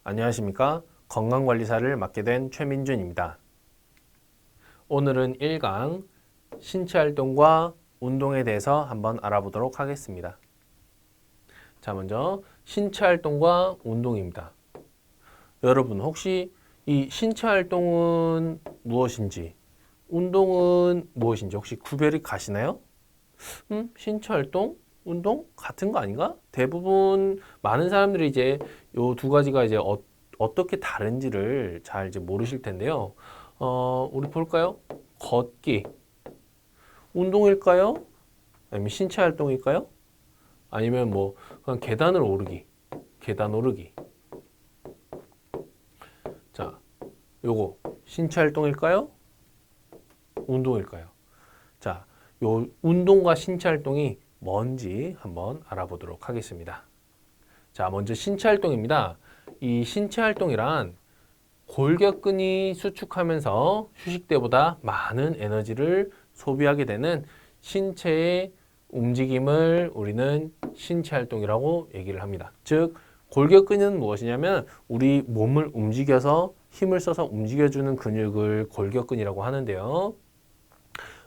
안녕하십니까? 건강관리사를 맡게 된 최민준입니다. 오늘은 1강 신체활동과 운동에 대해서 한번 알아보도록 하겠습니다. 자, 먼저 신체활동과 운동입니다. 여러분 혹시 이 신체활동은 무엇인지, 운동은 무엇인지 혹시 구별이 가시나요? 신체활동? 운동? 같은 거 아닌가? 대부분 많은 사람들이 이제 요 두 가지가 이제 어떻게 다른지를 잘 이제 모르실 텐데요. 우리 볼까요? 걷기. 운동일까요? 아니면 신체 활동일까요? 아니면 뭐 그냥 계단을 오르기. 계단 오르기. 자, 요거 신체 활동일까요? 운동일까요? 자, 요 운동과 신체 활동이 뭔지 한번 알아보도록 하겠습니다. 자, 먼저 신체 활동입니다. 이 신체 활동이란 골격근이 수축하면서 휴식 때보다 많은 에너지를 소비하게 되는 신체의 움직임을 우리는 신체 활동이라고 얘기를 합니다. 즉, 골격근은 무엇이냐면 우리 몸을 움직여서 힘을 써서 움직여주는 근육을 골격근이라고 하는데요.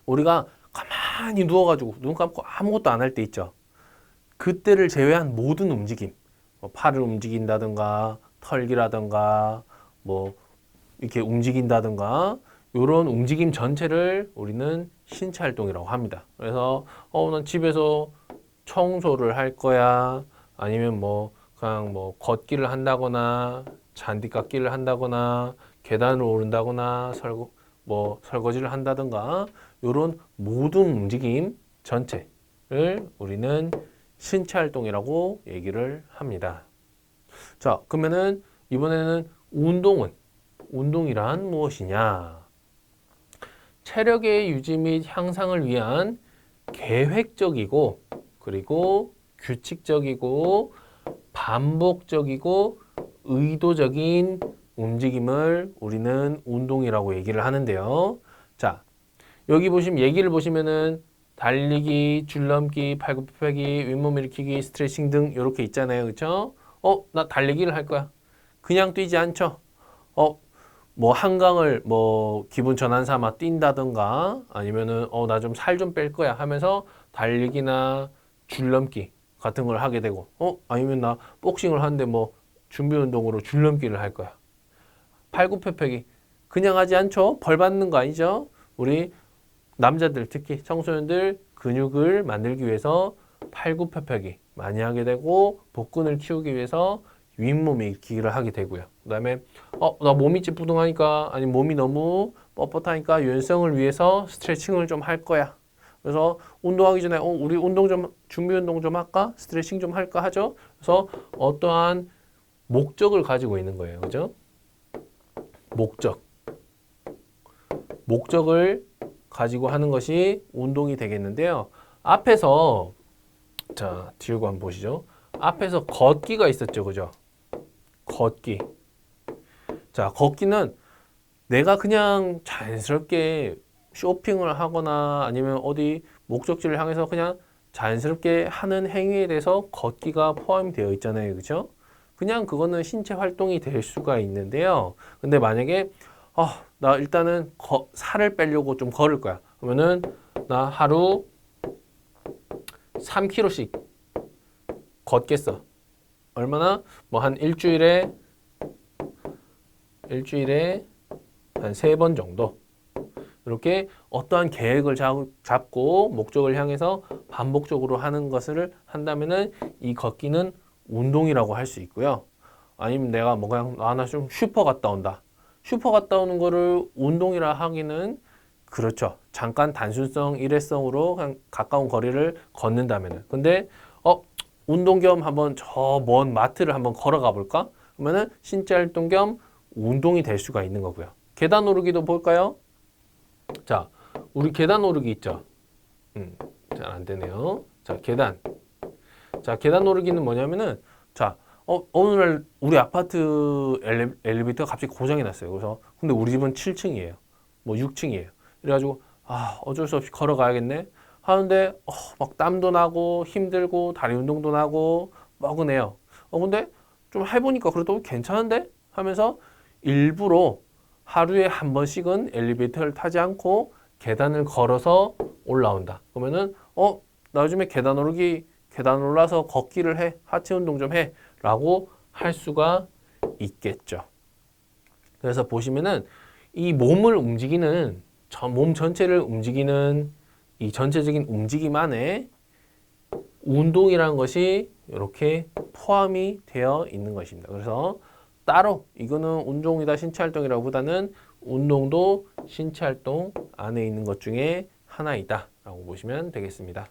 우리가 가만히 누워가지고 눈 감고 아무것도 안 할 때 있죠. 그때를 제외한 모든 움직임, 뭐 팔을 움직인다든가 털기라든가 뭐 이렇게 움직인다든가 이런 움직임 전체를 우리는 신체 활동이라고 합니다. 그래서 난 집에서 청소를 할 거야, 아니면 뭐 그냥 뭐 걷기를 한다거나 잔디깎기를 한다거나 계단을 오른다거나 설거지를 한다든가 이런 모든 움직임 전체를 우리는 신체 활동이라고 얘기를 합니다. 자, 그러면은 이번에는 운동이란 무엇이냐? 체력의 유지 및 향상을 위한 계획적이고 그리고 규칙적이고 반복적이고 의도적인 움직임을 우리는 운동이라고 얘기를 하는데요. 자, 여기 얘기를 보시면은 달리기, 줄넘기, 팔굽혀펴기, 윗몸 일으키기, 스트레칭 등 이렇게 있잖아요. 그렇죠? 나 달리기를 할 거야. 그냥 뛰지 않죠. 뭐 한강을 뭐 기분 전환 삼아 뛴다든가 아니면은 나 좀 살 좀 뺄 거야 하면서 달리기나 줄넘기 같은 걸 하게 되고 아니면 나 복싱을 하는데 뭐 준비 운동으로 줄넘기를 할 거야. 팔굽혀펴기 그냥 하지 않죠. 벌 받는 거 아니죠. 우리 남자들 특히 청소년들 근육을 만들기 위해서 팔굽혀펴기 많이 하게 되고 복근을 키우기 위해서 윗몸 일으키기를 하게 되고요. 그다음에 나 몸이 찌뿌둥하니까 아니 몸이 너무 뻣뻣하니까 유연성을 위해서 스트레칭을 좀 할 거야. 그래서 운동하기 전에 우리 준비 운동 좀 할까? 스트레칭 좀 할까 하죠. 그래서 어떠한 목적을 가지고 있는 거예요. 그죠? 목적을 가지고 하는 것이 운동이 되겠는데요. 앞에서 자, 뒤로 한번 보시죠. 앞에서 걷기가 있었죠. 그죠? 걷기. 자, 걷기는 내가 그냥 자연스럽게 쇼핑을 하거나 아니면 어디 목적지를 향해서 그냥 자연스럽게 하는 행위에 대해서 걷기가 포함이 되어 있잖아요. 그죠? 그냥 그거는 신체 활동이 될 수가 있는데요. 근데 만약에 나 일단은 살을 빼려고 좀 걸을 거야. 그러면은 나 하루 3km씩 걷겠어. 얼마나? 뭐 한 일주일에 한 3번 정도. 이렇게 어떠한 계획을 잡고 목적을 향해서 반복적으로 하는 것을 한다면은 이 걷기는 운동이라고 할 수 있고요. 아니면 내가 뭐 그냥 나 좀 슈퍼 갔다 온다. 슈퍼 갔다 오는 거를 운동이라 하기는 그렇죠. 잠깐 단순성, 일회성으로 그냥 가까운 거리를 걷는다면은. 근데 운동 겸 한번 저 먼 마트를 한번 걸어가 볼까? 그러면은 신체 활동 겸 운동이 될 수가 있는 거고요. 계단 오르기도 볼까요? 자, 우리 계단 오르기 있죠? 잘 안 되네요. 자, 계단. 자, 계단 오르기는 뭐냐면은, 자, 어느 날 우리 아파트 엘리베이터가 갑자기 고장이 났어요. 그래서, 근데 우리 집은 7층이에요. 뭐 6층이에요. 그래가지고, 어쩔 수 없이 걸어가야겠네. 하는데, 막 땀도 나고, 힘들고, 다리 운동도 나고, 뻐근해요. 근데 좀 해보니까 그래도 괜찮은데? 하면서 일부러 하루에 한 번씩은 엘리베이터를 타지 않고 계단을 걸어서 올라온다. 그러면은 나 요즘에 계단 올라서 걷기를 해. 하체 운동 좀 해. 라고 할 수가 있겠죠. 그래서 보시면은 이 몸을 움직이는 몸 전체를 움직이는 이 전체적인 움직임 안에 운동이라는 것이 이렇게 포함이 되어 있는 것입니다. 그래서 따로 이거는 운동이다 신체활동이라고 보다는 운동도 신체활동 안에 있는 것 중에 하나이다 라고 보시면 되겠습니다.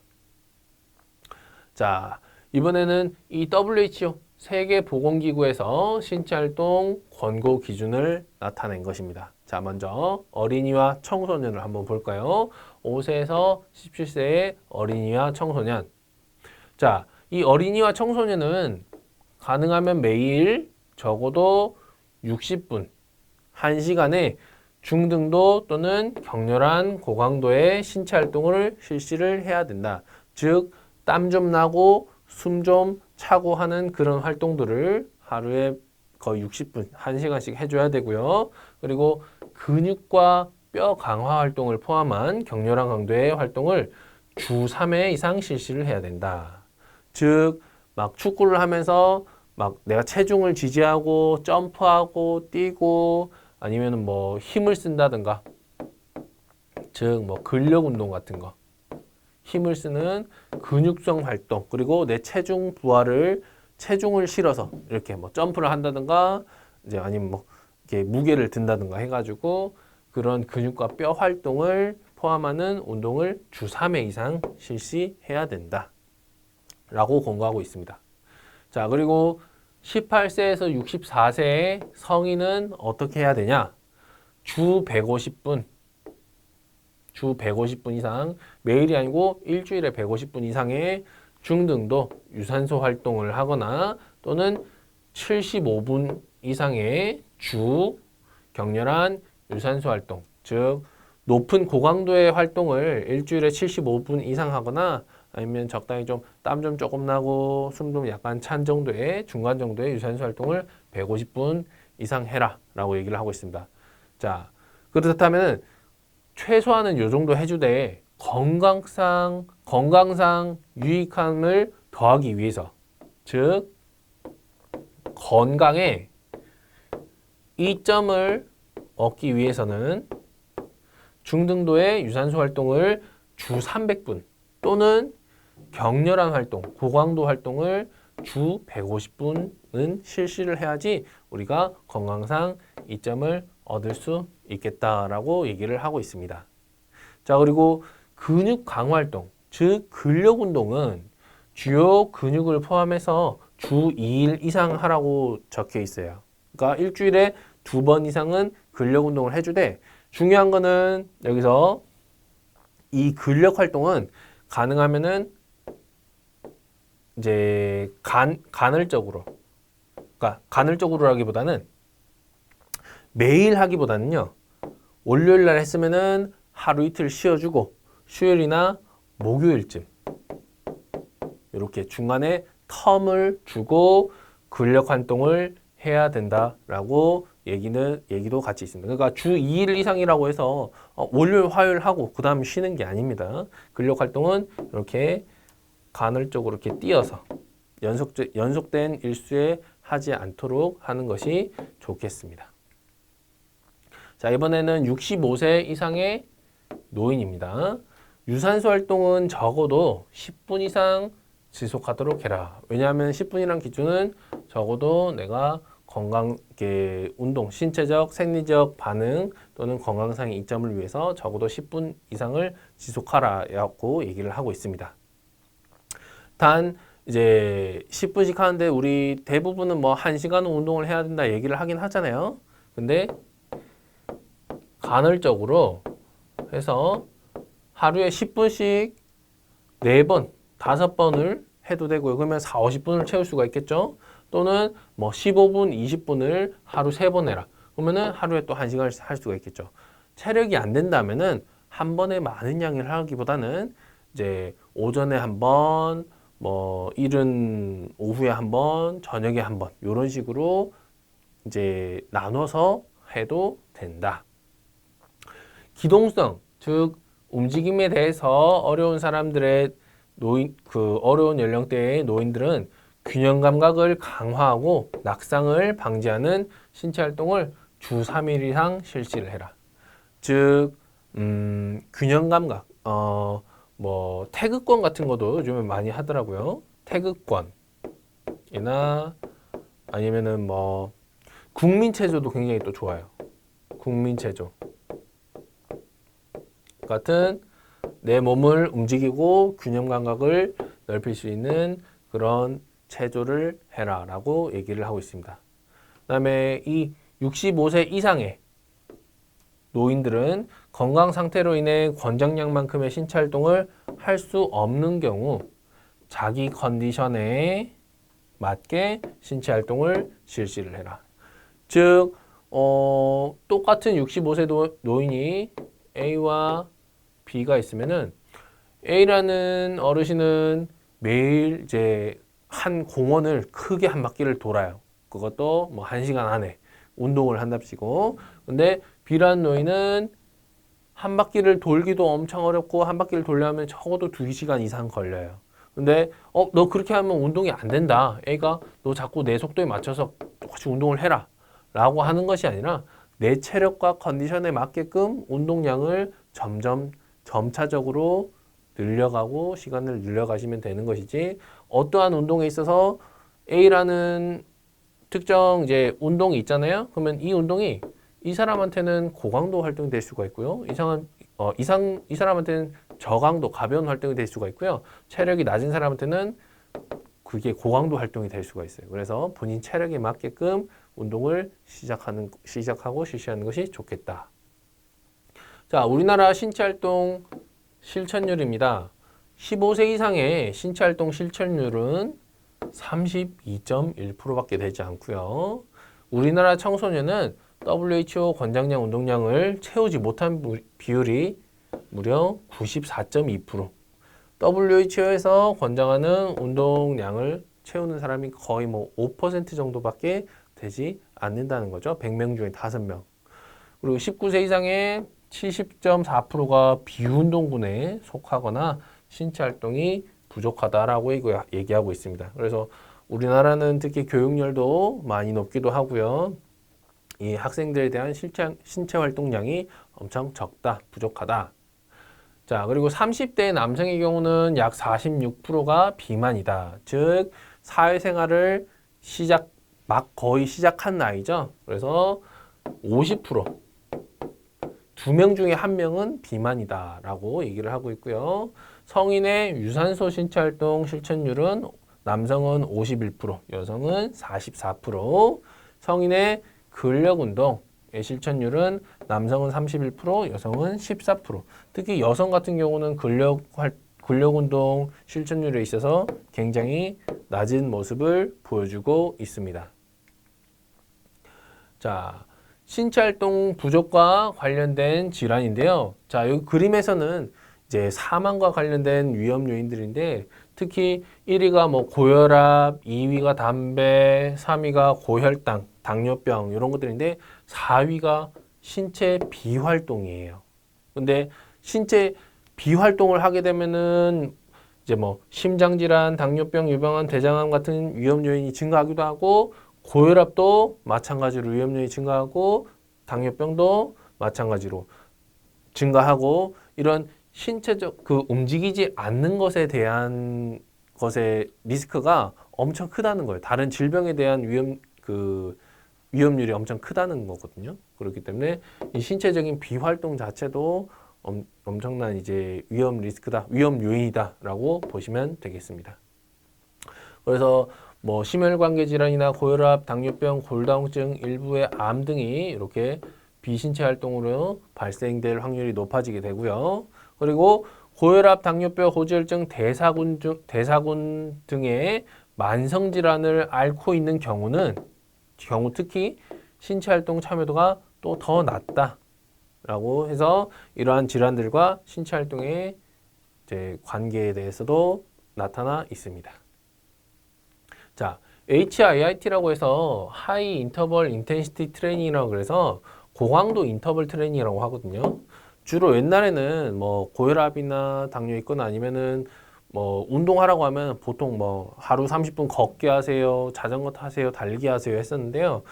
자, 이번에는 이 WHO 세계보건기구에서 신체활동 권고 기준을 나타낸 것입니다. 자, 먼저 어린이와 청소년을 한번 볼까요? 5세에서 17세의 어린이와 청소년. 자, 이 어린이와 청소년은 가능하면 매일 적어도 60분, 1시간에 중등도 또는 격렬한 고강도의 신체 활동을 실시를 해야 된다. 즉, 땀 좀 나고 숨 좀 차고 하는 그런 활동들을 하루에 거의 60분, 1시간씩 해줘야 되고요. 그리고 근육과 뼈 강화 활동을 포함한 격렬한 강도의 활동을 주 3회 이상 실시를 해야 된다. 즉, 막 축구를 하면서 막 내가 체중을 지지하고 점프하고 뛰고 아니면 뭐 힘을 쓴다든가, 즉 뭐 근력 운동 같은 거, 힘을 쓰는 근육성 활동, 그리고 내 체중 부하를 체중을 실어서 이렇게 뭐 점프를 한다든가 이제 아니면 뭐 이렇게 무게를 든다든가 해가지고 그런 근육과 뼈 활동을 포함하는 운동을 주 3회 이상 실시해야 된다 라고 권고하고 있습니다. 자, 그리고 18세에서 64세의 성인은 어떻게 해야 되냐? 주 150분 이상, 매일이 아니고 일주일에 150분 이상의 중등도 유산소 활동을 하거나 또는 75분 이상의 주 격렬한 유산소 활동, 즉 높은 고강도의 활동을 일주일에 75분 이상 하거나 아니면 적당히 좀 땀 좀 조금 나고 숨 좀 약간 찬 정도의 중간 정도의 유산소 활동을 150분 이상 해라 라고 얘기를 하고 있습니다. 자, 그렇다면 최소한은 요 정도 해주되 건강상 유익함을 더하기 위해서, 즉 건강에 이점을 얻기 위해서는 중등도의 유산소 활동을 주 300분 또는 격렬한 활동, 고강도 활동을 주 150분은 실시를 해야지 우리가 건강상 이점을 얻을 수 있겠다라고 얘기를 하고 있습니다. 자, 그리고 근육 강화 활동, 즉 근력 운동은 주요 근육을 포함해서 주 2일 이상 하라고 적혀 있어요. 그러니까 일주일에 2번 이상은 근력 운동을 해주되, 중요한 거는 여기서 이 근력 활동은 가능하면은 이제 간헐적으로, 그러니까 간헐적으로라기보다는 매일 하기보다는요, 월요일 날 했으면은 하루 이틀 쉬어주고 수요일이나 목요일쯤 이렇게 중간에 텀을 주고 근력 활동을 해야 된다라고 얘기도 같이 있습니다. 그러니까 주 2일 이상이라고 해서 월요일, 화요일 하고 그 다음 쉬는 게 아닙니다. 근력 활동은 이렇게 간헐적으로 이렇게 띄어서 연속된 일수에 하지 않도록 하는 것이 좋겠습니다. 자, 이번에는 65세 이상의 노인입니다. 유산소 활동은 적어도 10분 이상 지속하도록 해라. 왜냐하면 10분이란 기준은 적어도 내가 운동, 신체적, 생리적 반응 또는 건강상의 이점을 위해서 적어도 10분 이상을 지속하라고 얘기를 하고 있습니다. 단 이제 10분씩 하는데 우리 대부분은 뭐 1시간은 운동을 해야 된다 얘기를 하긴 하잖아요. 근데 간헐적으로 해서 하루에 10분씩 4번, 5번을 해도 되고요. 그러면 4, 50분을 채울 수가 있겠죠. 또는 뭐 15분, 20분을 하루 3번 해라. 그러면은 하루에 또 1시간을 할 수가 있겠죠. 체력이 안 된다면은 한 번에 많은 양을 하기보다는 이제 오전에 한 번, 뭐 이른 오후에 한 번, 저녁에 한 번, 이런 식으로 이제 나눠서 해도 된다. 기동성, 즉 움직임에 대해서 어려운 사람들의 어려운 연령대의 노인들은 균형 감각을 강화하고 낙상을 방지하는 신체 활동을 주 3일 이상 실시를 해라. 즉, 균형 감각, 뭐 태극권 같은 것도 요즘에 많이 하더라고요. 태극권이나 아니면은 뭐 국민체조도 굉장히 또 좋아요. 국민체조 같은 내 몸을 움직이고 균형 감각을 넓힐 수 있는 그런 체조를 해라 라고 얘기를 하고 있습니다. 그 다음에 이 65세 이상의 노인들은 건강 상태로 인해 권장량만큼의 신체 활동을 할 수 없는 경우 자기 컨디션에 맞게 신체 활동을 실시를 해라. 즉, 똑같은 65세 노인이 A와 B가 있으면은 A라는 어르신은 매일 이제 한 공원을 크게 한 바퀴를 돌아요. 그것도 뭐 1시간 안에 운동을 한답시고. 근데 B라는 노인은 한 바퀴를 돌기도 엄청 어렵고 한 바퀴를 돌려면 적어도 2시간 이상 걸려요. 근데 너 그렇게 하면 운동이 안 된다. A가 너 자꾸 내 속도에 맞춰서 똑같이 운동을 해라. 라고 하는 것이 아니라 내 체력과 컨디션에 맞게끔 운동량을 점차적으로 늘려가고 시간을 늘려가시면 되는 것이지 어떠한 운동에 있어서 A라는 특정 이제 운동이 있잖아요. 그러면 이 운동이 이 사람한테는 고강도 활동이 될 수가 있고요. 이 사람한테는 저강도 가벼운 활동이 될 수가 있고요. 체력이 낮은 사람한테는 그게 고강도 활동이 될 수가 있어요. 그래서 본인 체력에 맞게끔 운동을 시작하고 실시하는 것이 좋겠다. 자, 우리나라 신체활동 실천율입니다. 15세 이상의 신체활동 실천율은 32.1%밖에 되지 않고요. 우리나라 청소년은 WHO 권장량 운동량을 채우지 못한 비율이 무려 94.2%. WHO에서 권장하는 운동량을 채우는 사람이 거의 뭐 5% 정도밖에 되지 않는다는 거죠. 100명 중에 5명. 그리고 19세 이상의 70.4%가 비운동군에 속하거나 신체 활동이 부족하다라고 얘기하고 있습니다. 그래서 우리나라는 특히 교육열도 많이 높기도 하고요. 이 학생들에 대한 신체 활동량이 엄청 적다, 부족하다. 자, 그리고 30대 남성의 경우는 약 46%가 비만이다. 즉, 사회생활을 거의 시작한 나이죠. 그래서 50%, 2명 중에 1명은 비만이다라고 얘기를 하고 있고요. 성인의 유산소 신체활동 실천율은 남성은 51%, 여성은 44%. 성인의 근력운동의 실천율은 남성은 31%, 여성은 14%. 특히 여성 같은 경우는 근력운동 실천율에 있어서 굉장히 낮은 모습을 보여주고 있습니다. 자, 신체활동 부족과 관련된 질환인데요. 자, 여기 그림에서는 이제 사망과 관련된 위험 요인들인데 특히 1위가 뭐 고혈압, 2위가 담배, 3위가 고혈당, 당뇨병 이런 것들인데 4위가 신체 비활동이에요. 근데 신체 비활동을 하게 되면은 이제 뭐 심장질환, 당뇨병, 유방암, 대장암 같은 위험 요인이 증가하기도 하고 고혈압도 마찬가지로 위험 요인이 증가하고 당뇨병도 마찬가지로 증가하고 이런 신체적 움직이지 않는 것에 대한 것의 리스크가 엄청 크다는 거예요. 다른 질병에 대한 위험률이 엄청 크다는 거거든요. 그렇기 때문에 이 신체적인 비활동 자체도 엄청난 이제 위험 리스크다, 위험 요인이다라고 보시면 되겠습니다. 그래서 뭐 심혈관계 질환이나 고혈압, 당뇨병, 골다공증, 일부의 암 등이 이렇게 비신체 활동으로 발생될 확률이 높아지게 되고요. 그리고 고혈압, 당뇨병, 고지혈증, 대사군 등의 만성 질환을 앓고 있는 경우 특히 신체 활동 참여도가 또 더 낮다라고 해서 이러한 질환들과 신체 활동의 이제 관계에 대해서도 나타나 있습니다. 자, HIIT라고 해서 하이 인터벌 인텐시티 트레이닝이라고 그래서 고강도 인터벌 트레이닝이라고 하거든요. 주로 옛날에는 뭐 고혈압이나 당뇨 있거나 아니면은 뭐 운동하라고 하면 보통 뭐 하루 30분 걷기 하세요, 자전거 타세요, 달리기 하세요 했었는데요.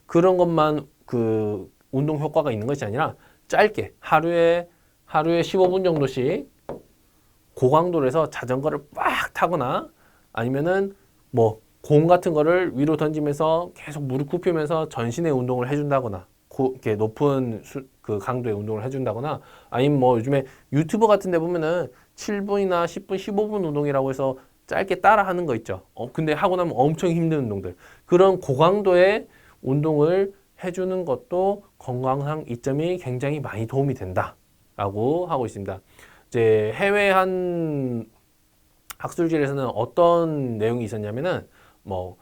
그런 것만 그 운동 효과가 있는 것이 아니라 짧게 하루에 15분 정도씩 고강도로 해서 자전거를 빡 타거나 아니면은 뭐 공 같은 거를 위로 던지면서 계속 무릎 굽히면서 전신의 운동을 해준다거나 이렇게 높은 그 강도의 운동을 해준다거나 아니면 뭐 요즘에 유튜브 같은 데 보면은 7분이나 10분, 15분 운동이라고 해서 짧게 따라 하는 거 있죠. 근데 하고 나면 엄청 힘든 운동들. 그런 고강도의 운동을 해주는 것도 건강상 이점이 굉장히 많이 도움이 된다라고 하고 있습니다. 이제 해외 한 학술지에서는 어떤 내용이 있었냐면은 뭐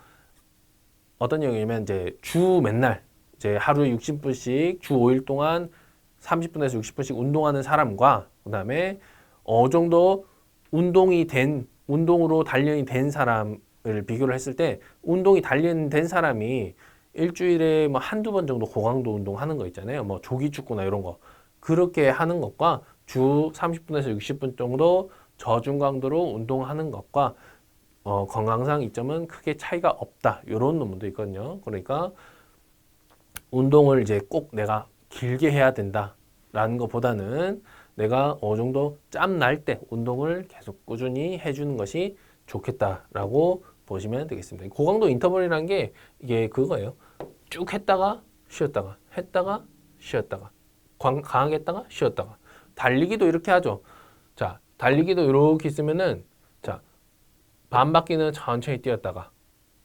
어떤 내용이냐면 이제 주 맨날 이제 하루에 60분씩 주 5일 동안 30분에서 60분씩 운동하는 사람과 그다음에 정도 운동으로 단련이 된 사람을 비교를 했을 때 운동이 단련된 사람이 일주일에 뭐 한두 번 정도 고강도 운동하는 거 있잖아요. 뭐 조기 축구나 이런 거. 그렇게 하는 것과 주 30분에서 60분 정도 저중 강도로 운동하는 것과 건강상 이점은 크게 차이가 없다. 이런 논문도 있거든요. 그러니까 운동을 이제 꼭 내가 길게 해야 된다라는 것보다는 내가 어느 정도 짬 날 때 운동을 계속 꾸준히 해주는 것이 좋겠다라고 보시면 되겠습니다. 고강도 인터벌이라는 게 이게 그거예요. 쭉 했다가 쉬었다가 했다가 쉬었다가 강하게 했다가 쉬었다가 달리기도 이렇게 하죠. 자, 달리기도 이렇게 있으면은 자, 반 바퀴는 천천히 뛰었다가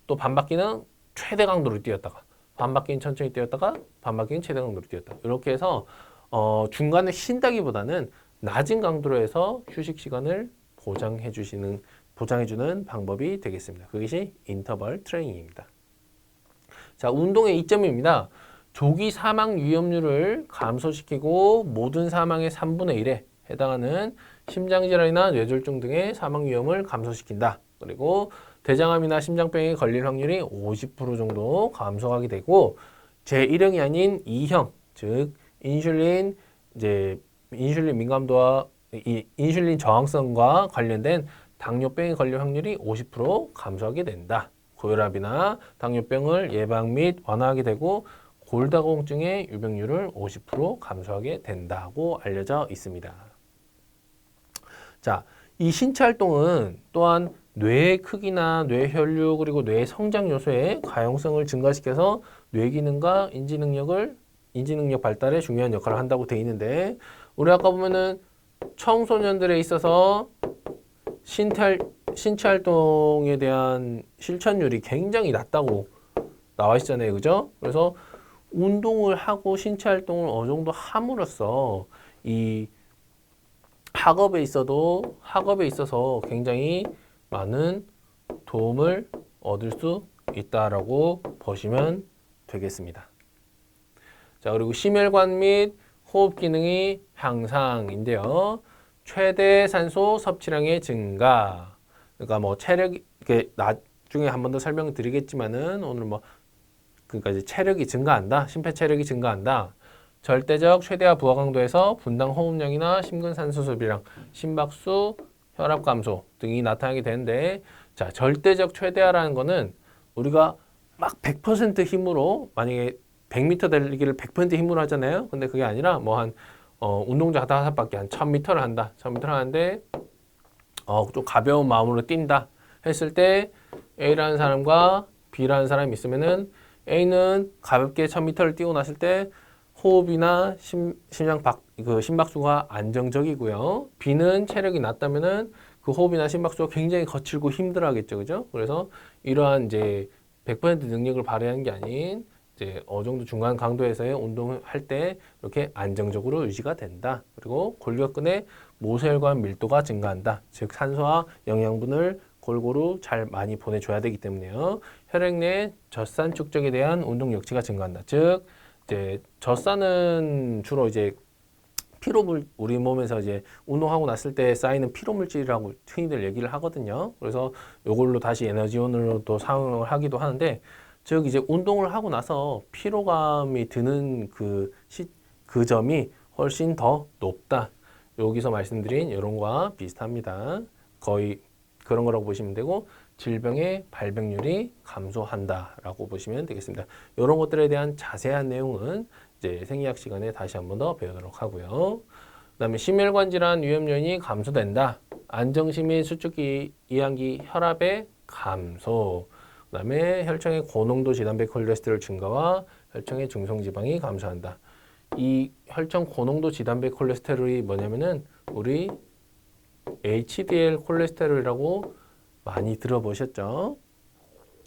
또 반 바퀴는 최대 강도로 뛰었다가 반 바퀴는 천천히 뛰었다가 반 바퀴는 최대 강도로 뛰었다. 이렇게 해서 중간에 쉰다기보다는 낮은 강도로 해서 휴식 시간을 보장해주는 방법이 되겠습니다. 그것이 인터벌 트레이닝입니다. 자, 운동의 이점입니다. 조기 사망 위험률을 감소시키고 모든 사망의 3분의 1에 해당하는 심장질환이나 뇌졸중 등의 사망 위험을 감소시킨다. 그리고 대장암이나 심장병에 걸릴 확률이 50% 정도 감소하게 되고 제1형이 아닌 2형, 즉 인슐린 민감도와 인슐린 저항성과 관련된 당뇨병에 걸릴 확률이 50% 감소하게 된다. 고혈압이나 당뇨병을 예방 및 완화하게 되고 골다공증의 유병률을 50% 감소하게 된다고 알려져 있습니다. 자, 이 신체 활동은 또한 뇌의 크기나 뇌 혈류 그리고 뇌 성장 요소의 가용성을 증가시켜서 뇌 기능과 인지 능력 발달에 중요한 역할을 한다고 되어 있는데 우리 아까 보면은 청소년들에 있어서 신체 활동에 대한 실천율이 굉장히 낮다고 나와 있잖아요. 그죠? 그래서 운동을 하고 신체 활동을 어느 정도 함으로써 이 학업에 있어서 굉장히 많은 도움을 얻을 수 있다라고 보시면 되겠습니다. 자, 그리고 심혈관 및 호흡 기능이 향상인데요. 최대 산소 섭취량의 증가. 그러니까 뭐 체력이 나중에 한 번 더 설명드리겠지만은 오늘 그러니까 이제 체력이 증가한다. 심폐 체력이 증가한다. 절대적 최대화 부하 강도에서 분당 호흡량이나 심근산소 소비량, 심박수, 혈압 감소 등이 나타나게 되는데 자, 절대적 최대화라는 거는 우리가 막 100% 힘으로 만약에 100m 달리기를 100% 힘으로 하잖아요. 근데 그게 아니라 운동장 다섯 바퀴 한 1000m를 한다. 1000m를 하는데 좀 가벼운 마음으로 뛴다 했을 때 A라는 사람과 B라는 사람이 있으면은 A는 가볍게 1000m를 뛰고 났을 때 호흡이나 심박수가 안정적이고요. B는 체력이 낮다면은 그 호흡이나 심박수가 굉장히 거칠고 힘들어하겠죠, 그죠? 그래서 이러한 이제 100% 능력을 발휘하는 게 아닌 이제 어느 정도 중간 강도에서의 운동을 할 때 이렇게 안정적으로 유지가 된다. 그리고 골격근의 모세혈관 밀도가 증가한다. 즉 산소와 영양분을 골고루 잘 많이 보내줘야 되기 때문에요. 혈액 내 젖산 축적에 대한 운동 역치가 증가한다. 즉 이제 젖산은 주로 이제 우리 몸에서 이제 운동하고 났을 때 쌓이는 피로 물질이라고 흔히들 얘기를 하거든요. 그래서 이걸로 다시 에너지원으로 또 사용을 하기도 하는데, 즉 이제 운동을 하고 나서 피로감이 드는 그 점이 훨씬 더 높다. 여기서 말씀드린 이런 거와 비슷합니다. 거의 그런 거라고 보시면 되고, 질병의 발병률이 감소한다라고 보시면 되겠습니다. 이런 것들에 대한 자세한 내용은 이제 생리학 시간에 다시 한 번 더 배우도록 하고요. 그다음에 심혈관 질환 위험 요인이 감소된다. 안정시 및 수축기, 이항기, 혈압의 감소. 그다음에 혈청의 고농도 지단백 콜레스테롤 증가와 혈청의 중성지방이 감소한다. 이 혈청 고농도 지단백 콜레스테롤이 뭐냐면은 우리 HDL 콜레스테롤이라고 많이 들어보셨죠?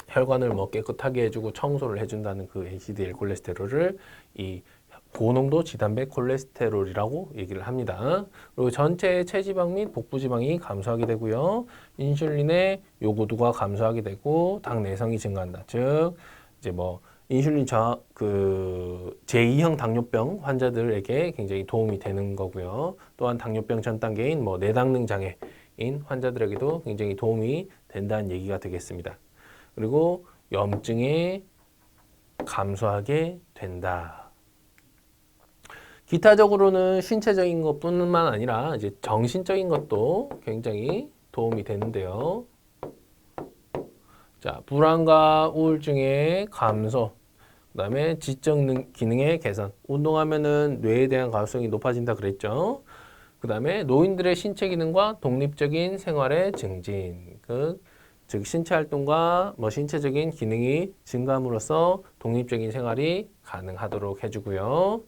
혈관을 뭐 깨끗하게 해주고 청소를 해준다는 그 HDL 콜레스테롤을 이 고농도 지단백 콜레스테롤이라고 얘기를 합니다. 그리고 전체 체지방 및 복부지방이 감소하게 되고요. 인슐린의 요구도가 감소하게 되고 당 내성이 증가한다. 즉 이제 뭐 인슐린 제2형 당뇨병 환자들에게 굉장히 도움이 되는 거고요. 또한 당뇨병 전 단계인 뭐 내당능 장애인 환자들에게도 굉장히 도움이 된다는 얘기가 되겠습니다. 그리고 염증이 감소하게 된다. 기타적으로는 신체적인 것뿐만 아니라 이제 정신적인 것도 굉장히 도움이 되는데요. 자, 불안과 우울증의 감소, 그다음에 지적 기능의 개선. 운동하면은 뇌에 대한 가능성이 높아진다 그랬죠. 그다음에 노인들의 신체 기능과 독립적인 생활의 증진. 즉 신체 활동과 신체적인 기능이 증가함으로써 독립적인 생활이 가능하도록 해주고요.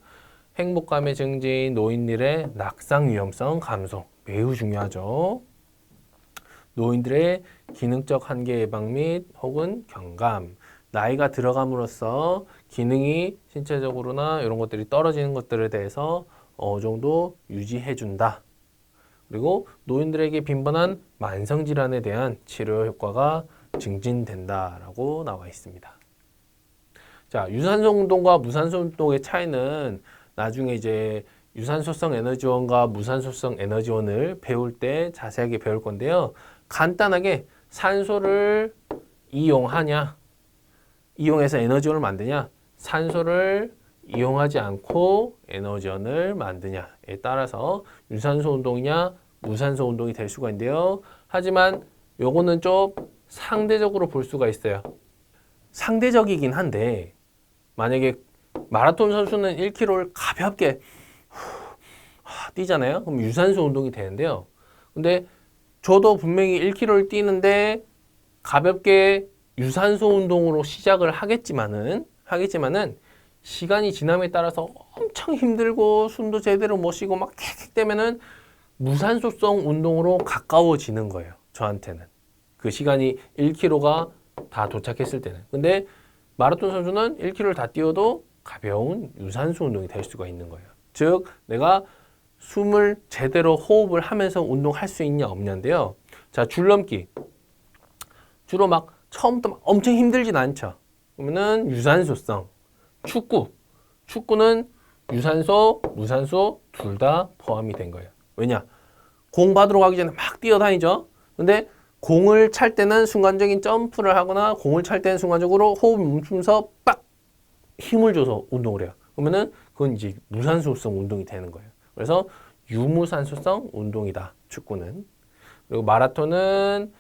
행복감의 증진, 노인들의 낙상 위험성 감소. 매우 중요하죠. 노인들의 기능적 한계 예방 및 혹은 경감. 나이가 들어감으로써 기능이 신체적으로나 이런 것들이 떨어지는 것들에 대해서 어느 정도 유지해준다. 그리고 노인들에게 빈번한 만성질환에 대한 치료 효과가 증진된다라고 나와 있습니다. 자, 유산소 운동과 무산소 운동의 차이는 나중에 이제 유산소성 에너지원과 무산소성 에너지원을 배울 때 자세하게 배울 건데요. 간단하게 산소를 이용해서 에너지원을 만드냐, 산소를 이용하지 않고 에너지원을 만드냐에 따라서 유산소 운동이냐 무산소 운동이 될 수가 있는데요. 하지만 요거는 좀 상대적으로 볼 수가 있어요. 상대적이긴 한데 만약에 마라톤 선수는 1km를 가볍게 뛰잖아요. 그럼 유산소 운동이 되는데요. 근데 저도 분명히 1km를 뛰는데 가볍게 유산소 운동으로 시작을 하겠지만은 시간이 지남에 따라서 엄청 힘들고 숨도 제대로 못 쉬고 막 킥킥대면은 무산소성 운동으로 가까워지는 거예요. 저한테는. 그 시간이 1km가 다 도착했을 때는. 근데 마라톤 선수는 1km를 다 뛰어도 가벼운 유산소 운동이 될 수가 있는 거예요. 즉 내가 숨을 제대로 호흡을 하면서 운동할 수 있냐 없냐인데요. 자, 줄넘기. 주로 막 처음부터 막 엄청 힘들진 않죠. 그러면은 유산소성. 축구는 유산소, 무산소 둘 다 포함이 된 거예요. 왜냐? 공 받으러 가기 전에 막 뛰어다니죠. 근데 공을 찰 때는 순간적인 점프를 하거나 공을 찰 때는 순간적으로 호흡을 멈추면서 빡 힘을 줘서 운동을 해요. 그러면은 그건 이제 무산소성 운동이 되는 거예요. 그래서 유무산소성 운동이다. 축구는. 그리고 마라톤은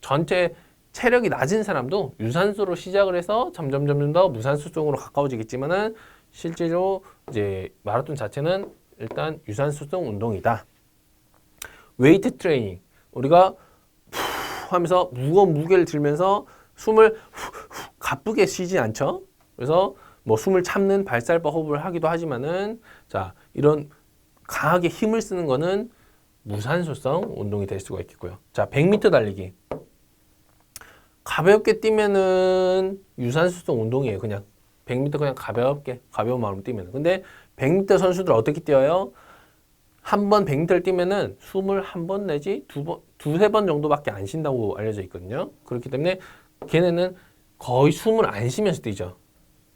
전체 체력이 낮은 사람도 유산소로 시작을 해서 점점 더 무산소성으로 가까워지겠지만은 실제로 이제 마라톤 자체는 일단 유산소성 운동이다. 웨이트 트레이닝. 우리가 하면서 무거운 무게를 들면서 숨을 가쁘게 쉬지 않죠. 그래서 숨을 참는 발살바 호흡을 하기도 하지만은 자, 이런 강하게 힘을 쓰는 거는 무산소성 운동이 될 수가 있겠고요. 자, 100m 달리기. 가볍게 뛰면은 유산소성 운동이에요. 그냥 100m 그냥 가벼운 마음으로 뛰면. 근데 100m 선수들 어떻게 뛰어요? 한 번 100m를 뛰면은 숨을 한 번 내지 두세 번 정도밖에 안 쉰다고 알려져 있거든요. 그렇기 때문에 걔네는 거의 숨을 안 쉬면서 뛰죠.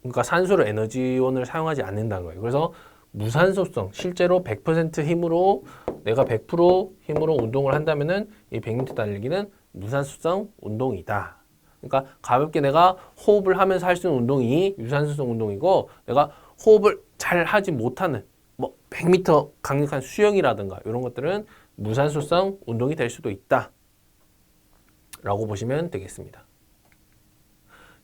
그러니까 산소를 에너지원을 사용하지 않는다는 거예요. 그래서 무산소성, 실제로 100% 힘으로 내가 100% 힘으로 운동을 한다면은 이 100m 달리기는 무산소성 운동이다. 그러니까 가볍게 내가 호흡을 하면서 할 수 있는 운동이 유산소성 운동이고, 내가 호흡을 잘 하지 못하는 뭐 100m 강력한 수영이라든가 이런 것들은 무산소성 운동이 될 수도 있다 라고 보시면 되겠습니다.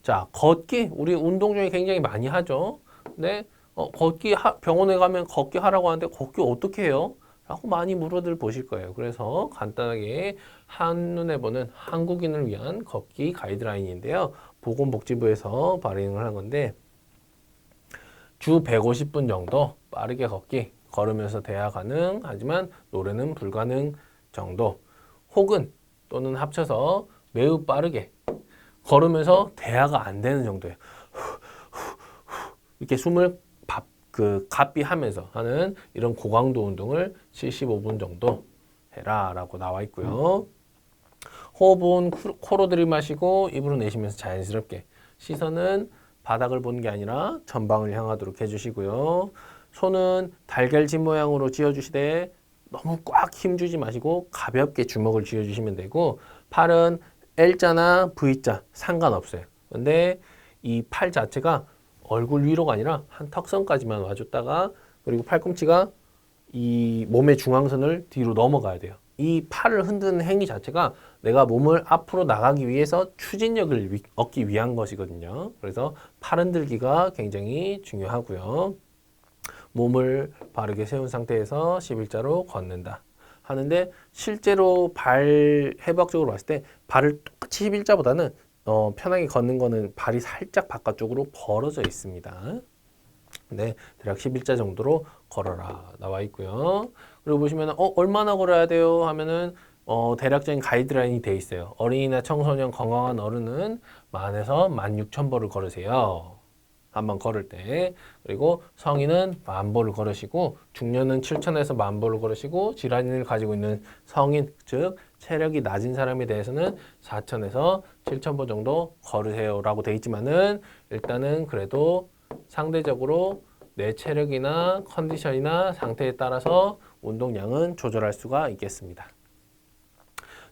자, 걷기. 우리 운동 중에 굉장히 많이 하죠. 근데 걷기 병원에 가면 걷기 하라고 하는데 걷기 어떻게 해요? 라고 많이 물어들 보실 거예요. 그래서 간단하게 한눈에 보는 한국인을 위한 걷기 가이드라인인데요. 보건복지부에서 발행을 한 건데, 주 150분 정도 빠르게 걷기, 걸으면서 대화 가능, 하지만 노래는 불가능 정도, 혹은 또는 합쳐서 매우 빠르게 걸으면서 대화가 안 되는 정도예요. 이렇게 숨을 갑비하면서 하는 이런 고강도 운동을 75분 정도 해라 라고 나와 있고요. 호흡은 코로 들이마시고 입으로 내쉬면서 자연스럽게, 시선은 바닥을 보는 게 아니라 전방을 향하도록 해주시고요. 손은 달걀집 모양으로 쥐어주시되 너무 꽉 힘주지 마시고 가볍게 주먹을 쥐어주시면 되고, 팔은 L자나 V자 상관없어요. 근데 이 팔 자체가 얼굴 위로가 아니라 한 턱선까지만 와줬다가, 그리고 팔꿈치가 이 몸의 중앙선을 뒤로 넘어가야 돼요. 이 팔을 흔드는 행위 자체가 내가 몸을 앞으로 나가기 위해서 추진력을 얻기 위한 것이거든요. 그래서 팔 흔들기가 굉장히 중요하고요. 몸을 바르게 세운 상태에서 11자로 걷는다 하는데, 실제로 해부학적으로 봤을 때 발을 똑같이 11자보다는 편하게 걷는 거는 발이 살짝 바깥쪽으로 벌어져 있습니다. 네, 대략 11자 정도로 걸어라 나와 있고요. 그리고 보시면 얼마나 걸어야 돼요 하면은 대략적인 가이드라인이 돼 있어요. 어린이나 청소년, 건강한 어른은 10,000에서 16,000보를 걸으세요. 한번 걸을 때. 그리고 성인은 10,000보를 걸으시고, 중년은 7,000에서 10,000보를 걸으시고, 질환을 가지고 있는 성인, 즉 체력이 낮은 사람에 대해서는 4,000에서 7,000보 정도 걸으세요 라고 돼 있지만은, 일단은 그래도 상대적으로 내 체력이나 컨디션이나 상태에 따라서 운동량은 조절할 수가 있겠습니다.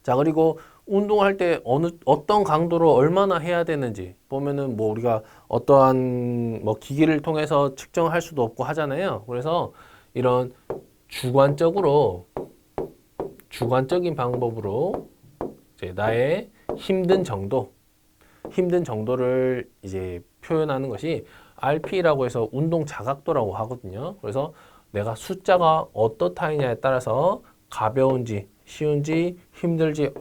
자, 그리고 운동할 때 어떤 강도로 얼마나 해야 되는지 보면은, 뭐 우리가 어떠한 뭐 기기를 통해서 측정할 수도 없고 하잖아요. 그래서 이런 주관적인 방법으로 이제 나의 힘든 정도를 이제 표현하는 것이 RP라고 해서 운동 자각도라고 하거든요. 그래서 내가 숫자가 어떻다느냐에 따라서 가벼운지 쉬운지 힘들지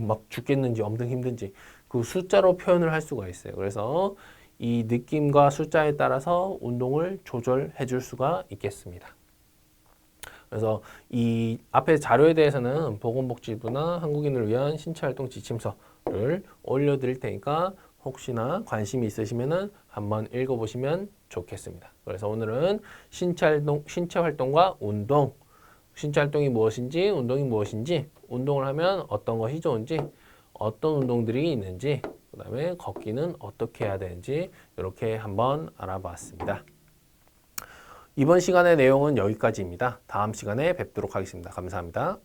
막 죽겠는지 엄청 힘든지 그 숫자로 표현을 할 수가 있어요. 그래서 이 느낌과 숫자에 따라서 운동을 조절해 줄 수가 있겠습니다. 그래서 이 앞에 자료에 대해서는 보건복지부나 한국인을 위한 신체활동 지침서를 올려드릴 테니까 혹시나 관심이 있으시면은 한번 읽어보시면 좋겠습니다. 그래서 오늘은 신체활동과 운동, 신체활동이 무엇인지, 운동이 무엇인지, 운동을 하면 어떤 것이 좋은지, 어떤 운동들이 있는지, 그 다음에 걷기는 어떻게 해야 되는지 이렇게 한번 알아봤습니다. 이번 시간의 내용은 여기까지입니다. 다음 시간에 뵙도록 하겠습니다. 감사합니다.